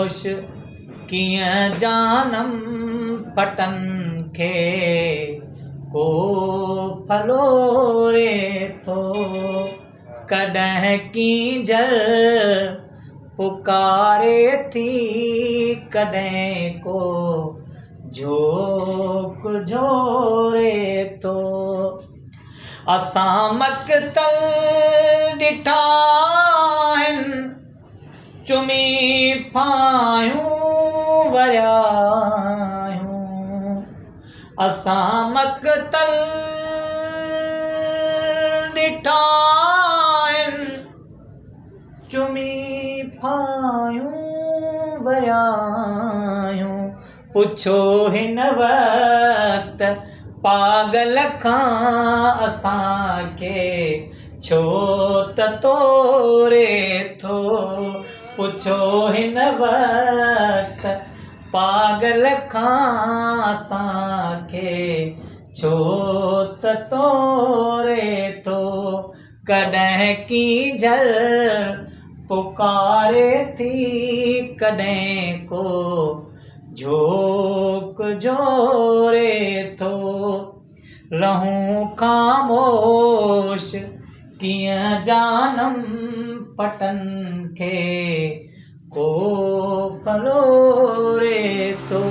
खामोश कीअं जानम पटन खे को फलोरे थो कॾहिं कींजर पुकारे थी कॾहिं को झोक झोरे थो असां मक़तल ॾिठा आहिनि चुमी फायूं वरिया आहियूं असां मक़तल ॾिठा आहिनि चुमी फायूं वरिया आहियूं पुछो हिन वक़्तु पागल खां असांखे छो त तोरे थो पुछो हिन वक़्तु पागल खां असांखे छो त तोरे थो कॾहिं कींजर पुकारे थी कॾहिं को झोक झोरे थो रहूं खामोश कीअं जानम पटन खे को फलोरे थो।